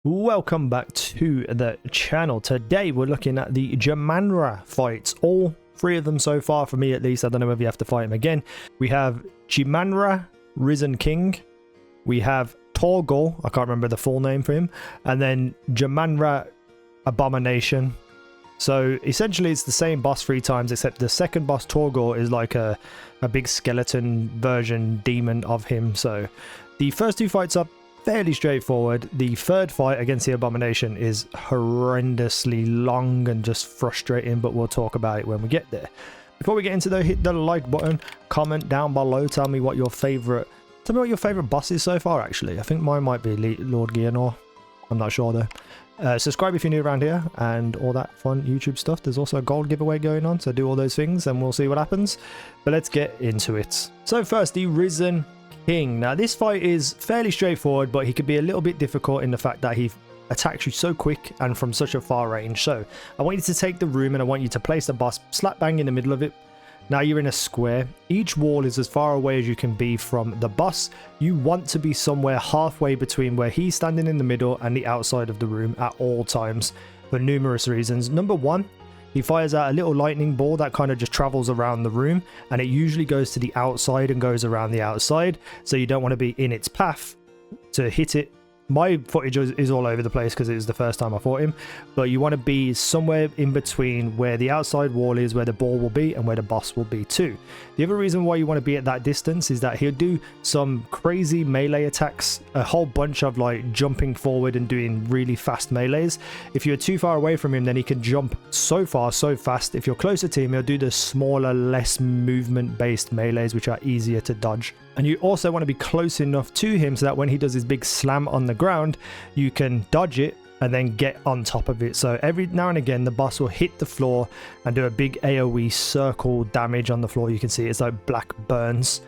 Welcome back to the channel. Today we're looking at the Jamanra fights, all three of them so far, for me at least. I don't know if you have to fight him again. We have Jamanra Risen King, we have Torgul, I can't remember the full name for him, and then Jamanra Abomination. So essentially it's the same boss 3 times, except the second boss, Torgul, is like a big skeleton version demon of him. So the first 2 fights are fairly straightforward. The third fight against the Abomination is horrendously long and just frustrating, but we'll talk about it when we get there. Before we get into that, hit the like button, comment down below, tell me what your favorite boss is so far. Actually, I think mine might be Lord Geonor. I'm not sure though. Subscribe if you're new around here and all that fun YouTube stuff. There's also a gold giveaway going on, so do all those things and we'll see what happens. But let's get into it. So first, the Risen King. Now this fight is fairly straightforward, but he could be a little bit difficult in the fact that he attacks you so quick and from such a far range. So I want you to take the room and I want you to place the boss slap bang in the middle of it. Now you're in a square. Each wall is as far away as you can be from the boss. You want to be somewhere halfway between where he's standing in the middle and the outside of the room at all times, for numerous reasons. Number one, he fires out a little lightning ball that kind of just travels around the room, and it usually goes to the outside and goes around the outside, so you don't want to be in its path to hit it. My footage is all over the place because it was the first time I fought him, but you want to be somewhere in between where the outside wall is, where the ball will be, and where the boss will be too. The other reason why you want to be at that distance is that he'll do some crazy melee attacks, a whole bunch of like jumping forward and doing really fast melees. If you're too far away from him, then he can jump so far, so fast. If you're closer to him, he'll do the smaller, less movement based melees, which are easier to dodge. And you also want to be close enough to him so that when he does his big slam on the ground, you can dodge it and then get on top of it. So every now and again, the boss will hit the floor and do a big AoE circle damage on the floor. You can see it's like black burns.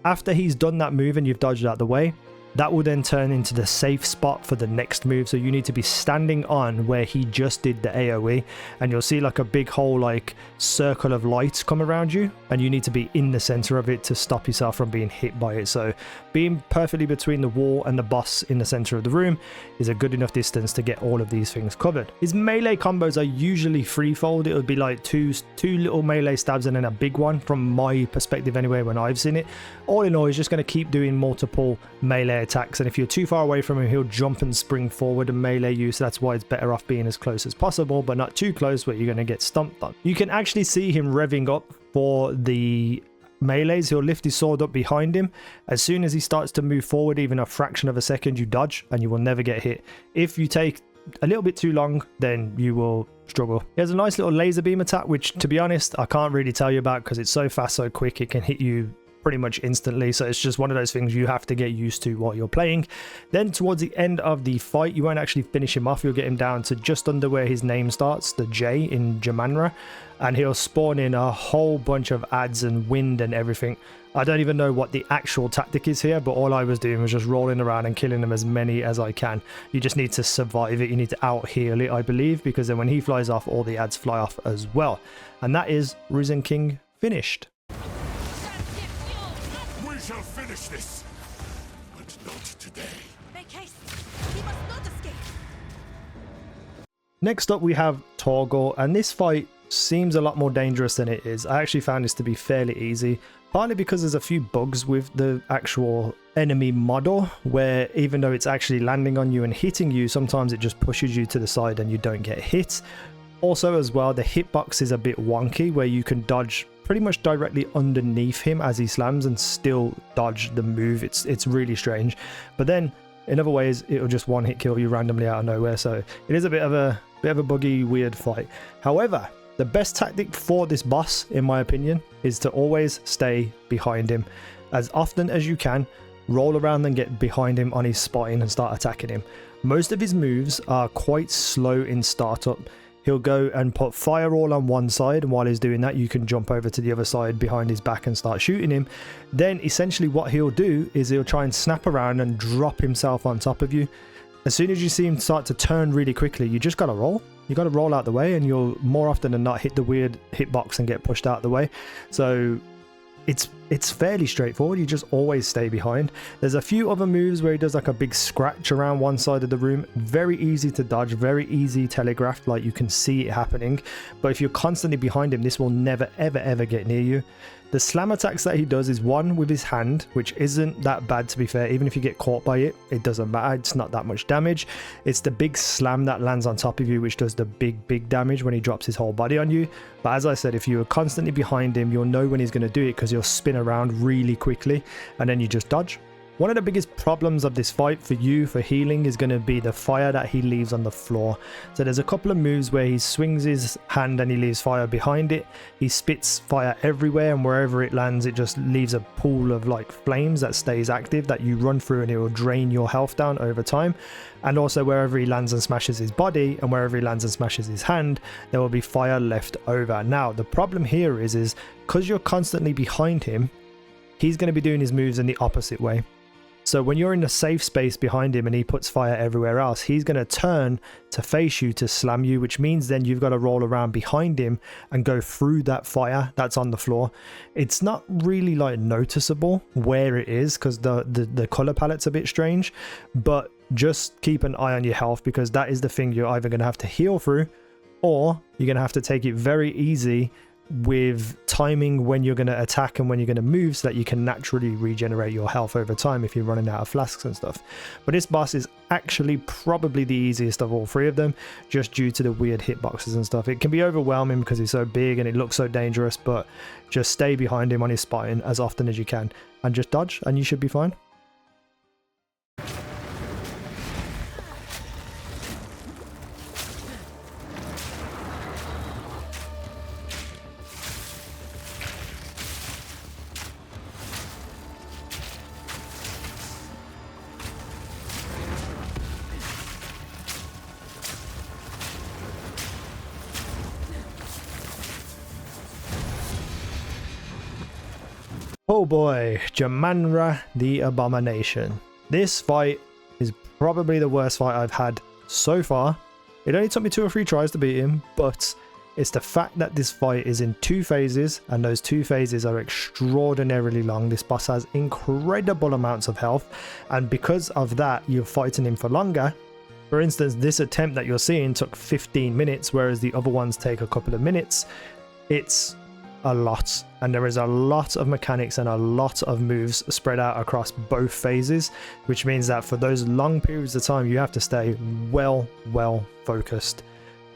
After he's done that move and you've dodged out the way, that will then turn into the safe spot for the next move. So you need to be standing on where he just did the AoE, and you'll see like a big whole like circle of lights come around you, and you need to be in the center of it to stop yourself from being hit by it. So being perfectly between the wall and the boss in the center of the room is a good enough distance to get all of these things covered. His melee combos are usually threefold. It would be like two little melee stabs and then a big one, from my perspective anyway when I've seen it. All in all, he's just going to keep doing multiple melee attacks, and if you're too far away from him, he'll jump and spring forward and melee you. So that's why it's better off being as close as possible, but not too close where you're going to get stomped on. You can actually see him revving up for the melees. He'll lift his sword up behind him. As soon as he starts to move forward even a fraction of a second, you dodge and you will never get hit. If you take a little bit too long, then you will struggle. He has a nice little laser beam attack, which to be honest I can't really tell you about because it's so fast, so quick, it can hit you pretty much instantly. So it's just one of those things you have to get used to while you're playing. Then towards the end of the fight, you won't actually finish him off. You'll get him down to just under where his name starts, the J in Jamanra, and he'll spawn in a whole bunch of adds and wind and everything. I don't even know what the actual tactic is here, but all I was doing was just rolling around and killing them as many as I can. You just need to survive it. You need to out heal it, I believe, because then when he flies off, all the adds fly off as well. And that is Risen King finished. Shall finish this, but not today. Make haste. He must not escape. Next up we have Tor'Gul, and this fight seems a lot more dangerous than it is. I actually found this to be fairly easy, partly because there's a few bugs with the actual enemy model, where even though it's actually landing on you and hitting you, sometimes it just pushes you to the side and you don't get hit. Also as well, the hitbox is a bit wonky, where you can dodge pretty much directly underneath him as he slams and still dodge the move. It's really strange. But then in other ways, it'll just one hit kill you randomly out of nowhere. So it is a bit of a buggy, weird fight. However, the best tactic for this boss, in my opinion, is to always stay behind him. As often as you can, roll around and get behind him on his spine and start attacking him. Most of his moves are quite slow in startup. He'll go and put fire all on one side, and while he's doing that, you can jump over to the other side behind his back and start shooting him. Then essentially what he'll do is he'll try and snap around and drop himself on top of you. As soon as you see him start to turn really quickly, you just gotta roll. You gotta roll out the way, and you'll more often than not hit the weird hitbox and get pushed out the way. So it's it's fairly straightforward. You just always stay behind. There's a few other moves where he does like a big scratch around one side of the room. Very easy to dodge, very easy telegraphed, like you can see it happening. But if you're constantly behind him, this will never ever get near you. The slam attacks that he does is one with his hand, which isn't that bad to be fair. Even if you get caught by it, it doesn't matter. It's not that much damage. It's the big slam that lands on top of you, which does the big damage when he drops his whole body on you. But as I said, if you are constantly behind him, you'll know when he's going to do it because he'll spin around really quickly and then you just dodge. One of the biggest problems of this fight for you for healing is going to be the fire that he leaves on the floor. So there's a couple of moves where he swings his hand and he leaves fire behind it. He spits fire everywhere, and wherever it lands it just leaves a pool of like flames that stays active that you run through, and it will drain your health down over time. And also wherever he lands and smashes his body and wherever he lands and smashes his hand, there will be fire left over. Now the problem here is because you're constantly behind him, he's going to be doing his moves in the opposite way. So when you're in a safe space behind him and he puts fire everywhere else, he's going to turn to face you to slam you, which means then you've got to roll around behind him and go through that fire that's on the floor. It's not really like noticeable where it is because the color palette's a bit strange, but just keep an eye on your health because that is the thing you're either going to have to heal through, or you're going to have to take it very easy with timing when you're going to attack and when you're going to move so that you can naturally regenerate your health over time if you're running out of flasks and stuff. But this boss is actually probably the easiest of all three of them, just due to the weird hitboxes and stuff. It can be overwhelming because he's so big and it looks so dangerous, but just stay behind him on his spine as often as you can and just dodge and you should be fine. Oh boy, Jamanra The Abomination. This fight is probably the worst fight I've had so far. It only took me 2 or 3 tries to beat him, but it's the fact that this fight is in 2 phases, and those 2 phases are extraordinarily long. This boss has incredible amounts of health, and because of that, you're fighting him for longer. For instance, this attempt that you're seeing took 15 minutes, whereas the other ones take a couple of minutes. It's a lot, and there is a lot of mechanics and a lot of moves spread out across both phases, which means that for those long periods of time you have to stay well focused.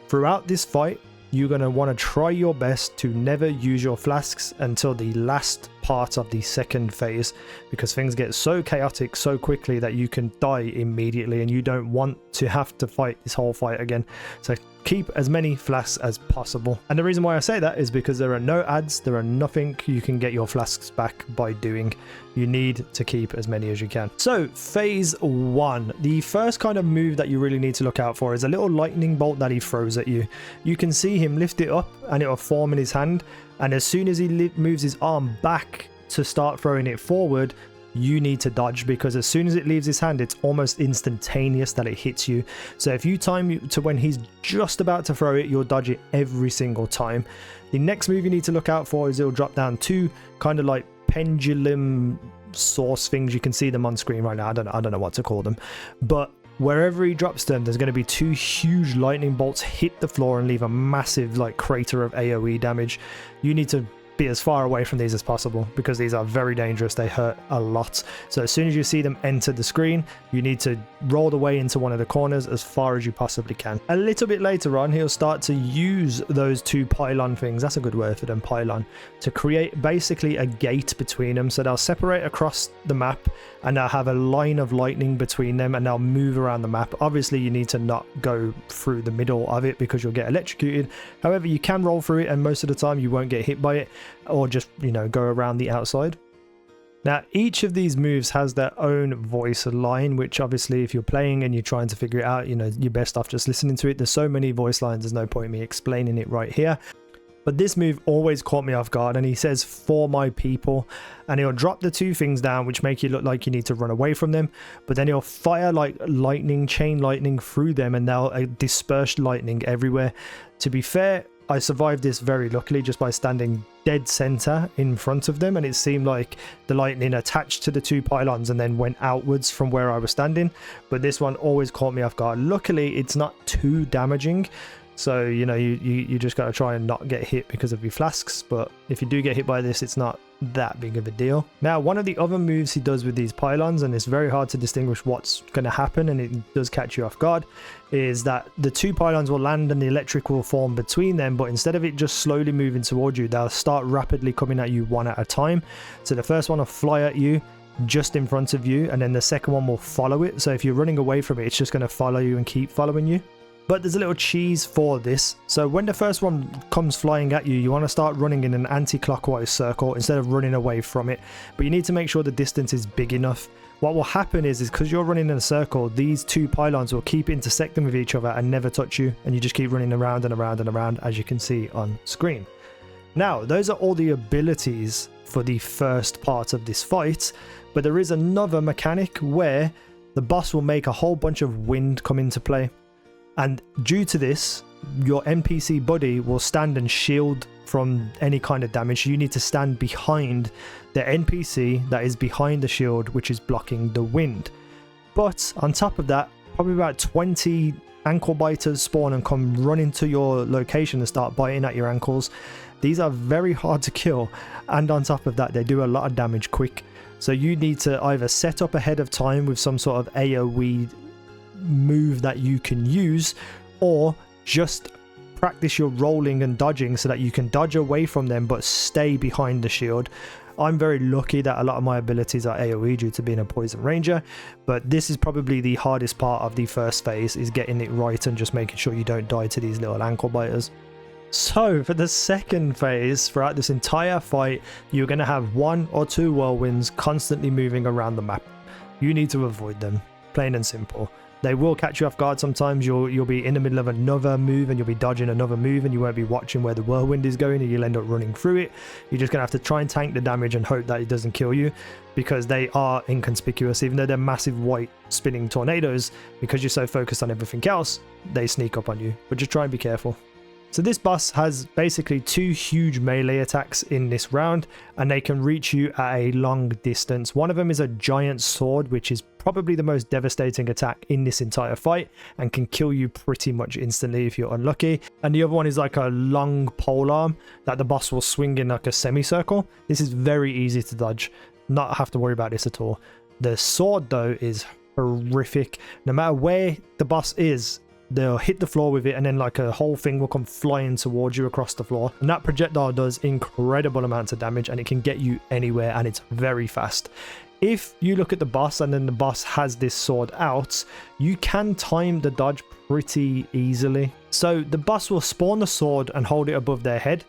Throughout this fight, you're going to want to try your best to never use your flasks until the last part of the second phase, because things get so chaotic so quickly that you can die immediately and you don't want to have to fight this whole fight again. So keep as many flasks as possible. And the reason why I say that is because there are no ads, there are nothing you can get your flasks back by doing. You need to keep as many as you can. So phase 1, the first kind of move that you really need to look out for is a little lightning bolt that he throws at you. You can see him lift it up and it will form in his hand, and as soon as he moves his arm back to start throwing it forward, you need to dodge, because as soon as it leaves his hand, it's almost instantaneous that it hits you. So if you time to when he's just about to throw it, you'll dodge it every single time. The next move you need to look out for is it'll drop down 2 kind of like pendulum source things. You can see them on screen right now. I don't know what to call them, but wherever he drops them, there's going to be 2 huge lightning bolts hit the floor and leave a massive like crater of AoE damage. You need to be as far away from these as possible because these are very dangerous. They hurt a lot. So as soon as you see them enter the screen, you need to roll the way into one of the corners as far as you possibly can. A little bit later on, he'll start to use those 2 pylon things, that's a good word for them, pylon, to create basically a gate between them. So they'll separate across the map and they'll have a line of lightning between them and they'll move around the map. Obviously you need to not go through the middle of it because you'll get electrocuted. However, you can roll through it and most of the time you won't get hit by it, or just, you know, go around the outside. Now each of these moves has their own voice line, which obviously if you're playing and you're trying to figure it out, you know, you're best off just listening to it. There's so many voice lines, there's no point in me explaining it right here. But this move always caught me off guard, and he says, "For my people," and he'll drop the 2 things down which make you look like you need to run away from them, but then he'll fire like lightning, chain lightning through them, and they'll disperse lightning everywhere. To be fair, I survived this very luckily just by standing dead center in front of them, and it seemed like the lightning attached to the two pylons and then went outwards from where I was standing. But this one always caught me off guard. Luckily, it's not too damaging. So, you know, you just got to try and not get hit because of your flasks. But if you do get hit by this, it's not that big of a deal. Now, one of the other moves he does with these pylons, and it's very hard to distinguish what's going to happen, and it does catch you off guard, is that the two pylons will land and the electric will form between them. But instead of it just slowly moving towards you, they'll start rapidly coming at you one at a time. So the first one will fly at you just in front of you, and then the second one will follow it. So if you're running away from it, it's just going to follow you and keep following you. But there's a little cheese for this. So when the first one comes flying at you, you want to start running in an anti-clockwise circle instead of running away from it. But you need to make sure the distance is big enough. What will happen is because you're running in a circle, these two pylons will keep intersecting with each other and never touch you. And you just keep running around and around and around, as you can see on screen. Now, those are all the abilities for the first part of this fight. But there is another mechanic where the boss will make a whole bunch of wind come into play. And due to this, your NPC buddy will stand and shield from any kind of damage. You need to stand behind the NPC that is behind the shield, which is blocking the wind. But on top of that, probably about 20 ankle biters spawn and come running to your location and start biting at your ankles. These are very hard to kill, and on top of that, they do a lot of damage quick. So you need to either set up ahead of time with some sort of AoE move that you can use, or just practice your rolling and dodging so that you can dodge away from them but stay behind the shield. I'm very lucky that a lot of my abilities are AoE due to being a poison ranger, but this is probably the hardest part of the first phase, is getting it right and just making sure you don't die to these little ankle biters. So for the second phase, throughout this entire fight, you're going to have 1 or 2 whirlwinds constantly moving around the map. You need to avoid them, plain and simple. They will catch you off guard sometimes. You'll be in the middle of another move and you'll be dodging another move and you won't be watching where the whirlwind is going, and you'll end up running through it. You're just going to have to try and tank the damage and hope that it doesn't kill you, because they are inconspicuous. Even though they're massive white spinning tornadoes, because you're so focused on everything else, they sneak up on you. But just try and be careful. So this boss has basically 2 huge melee attacks in this round, and they can reach you at a long distance. One of them is a giant sword, which is probably the most devastating attack in this entire fight and can kill you pretty much instantly if you're unlucky. And the other one is like a long pole arm that the boss will swing in like a semicircle. This is very easy to dodge, not have to worry about this at all. The sword though is horrific. No matter where the boss is, they'll hit the floor with it, and then like a whole thing will come flying towards you across the floor, and that projectile does incredible amounts of damage, and it can get you anywhere, and it's very fast. If you look at the boss and then the boss has this sword out, you can time the dodge pretty easily. So the boss will spawn the sword and hold it above their head,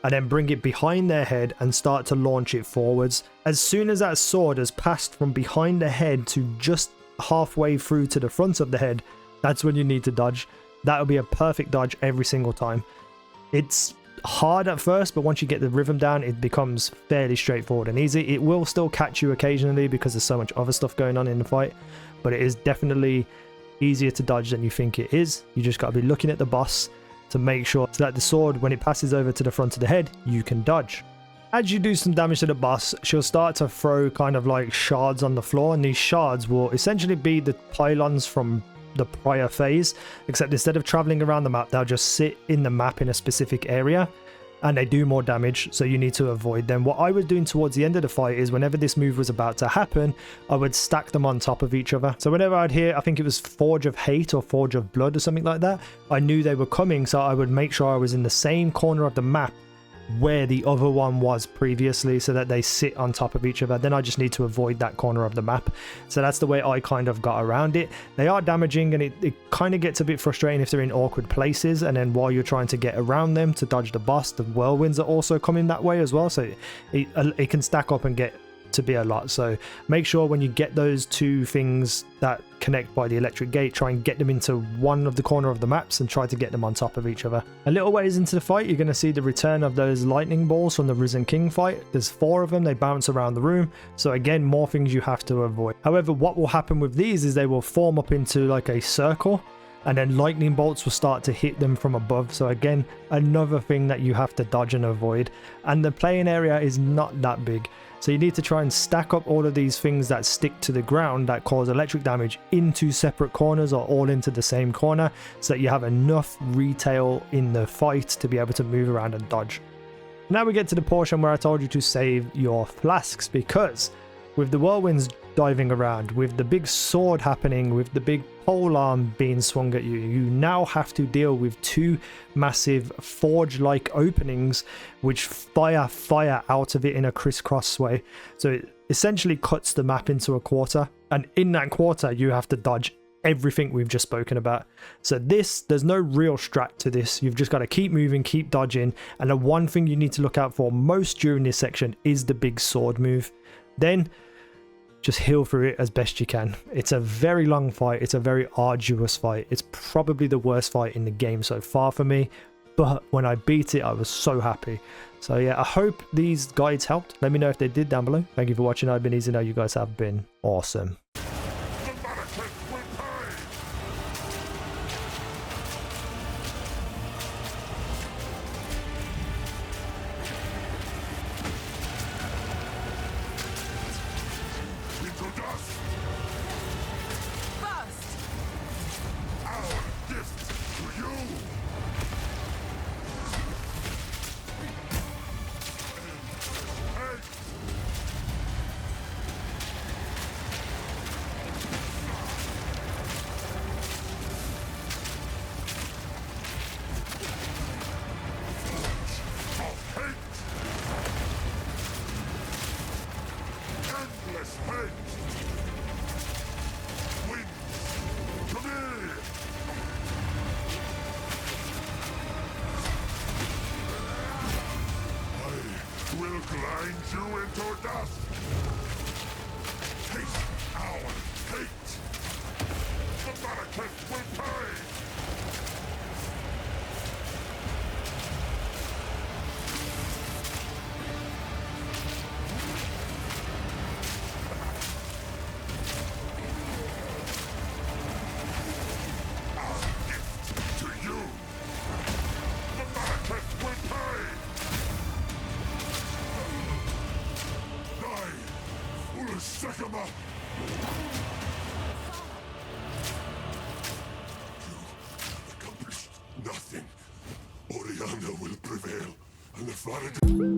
and then bring it behind their head and start to launch it forwards. As soon as that sword has passed from behind the head to just halfway through to the front of the head, that's when you need to dodge. That'll be a perfect dodge every single time. It's hard at first, but once you get the rhythm down, it becomes fairly straightforward and easy. It will still catch you occasionally because there's so much other stuff going on in the fight, but it is definitely easier to dodge than you think it is. You just got to be looking at the boss to make sure that the sword, when it passes over to the front of the head, you can dodge. As you do some damage to the boss, she'll start to throw kind of like shards on the floor, and these shards will essentially be the pylons from the prior phase, except instead of traveling around the map, they'll just sit in the map in a specific area, and they do more damage, so you need to avoid them. What I was doing towards the end of the fight is whenever this move was about to happen, I would stack them on top of each other. So whenever I'd hear, I think it was Forge of Hate or Forge of Blood or something like that, I knew they were coming, so I would make sure I was in the same corner of the map where the other one was previously, so that they sit on top of each other. Then I just need to avoid that corner of the map. So that's the way I kind of got around it. They are damaging, and it kind of gets a bit frustrating if they're in awkward places, and then while you're trying to get around them to dodge the boss, the whirlwinds are also coming that way as well, so it can stack up and get to be a lot. So make sure when you get those 2 things that connect by the electric gate, try and get them into one of the corner of the maps and try to get them on top of each other. A little ways into the fight, you're going to see the return of those lightning balls from the Risen King fight. There's 4 of them. They bounce around the room, so again, more things you have to avoid. However, what will happen with these is they will form up into like a circle, and then lightning bolts will start to hit them from above. So again, another thing that you have to dodge and avoid. And the playing area is not that big, so you need to try and stack up all of these things that stick to the ground that cause electric damage into separate corners or all into the same corner, so that you have enough retail in the fight to be able to move around and dodge. Now we get to the portion where I told you to save your flasks, because with the whirlwinds diving around, with the big sword happening, with the big pole arm being swung at you, you now have to deal with two massive forge-like openings which fire fire out of it in a crisscross way. So it essentially cuts the map into a quarter, and in that quarter you have to dodge everything we've just spoken about. So there's no real strat to this. You've just got to keep moving, keep dodging, and the one thing you need to look out for most during this section is the big sword move. Then just heal through it as best you can. It's a very long fight. It's a very arduous fight. It's probably the worst fight in the game so far for me, but when I beat it, I was so happy. So yeah, I hope these guides helped. Let me know if they did down below. Thank you for watching. I've been Easy. Now you guys have been awesome. Will grind you into dust. Taste our hate. The Malekith will pay. Our gift to you. The Malekith will pay. Sycamore! You have accomplished nothing. Oriana will prevail, and the Father...